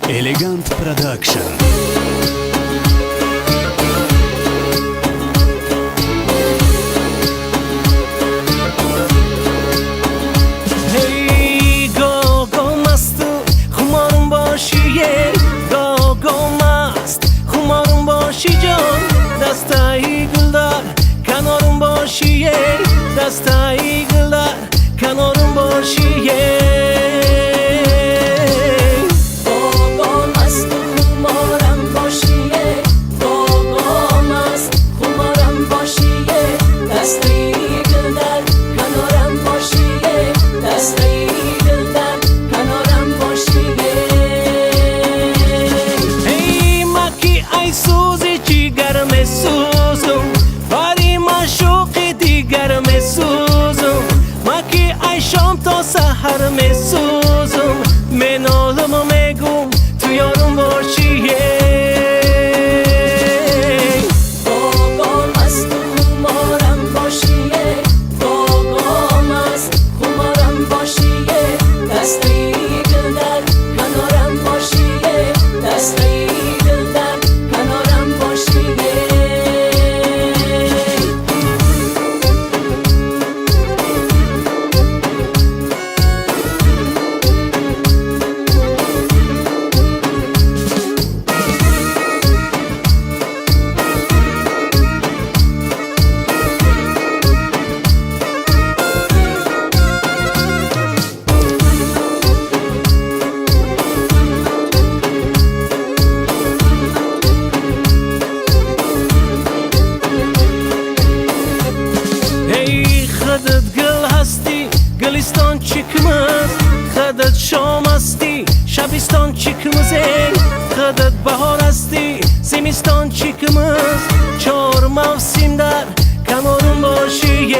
Elegant Production. Hey go go mast خمارم باشی go go mast خمارم باشی جان دستای گلدار کنارم باشی دستای گلدار کنارم باشی سحر میسوزم منالم و میگم تو یارم باشی بابا مست خمارم باشی بابا مست خمارم باشی دستی دل در کنارم باشی دستی دل در کنارم باشی خدت گل هستی گلستان چکمز خدت شام هستی شبستان چکمزه خدت بهار هستی زمستان چکمز چهار موسم در کنارم باشی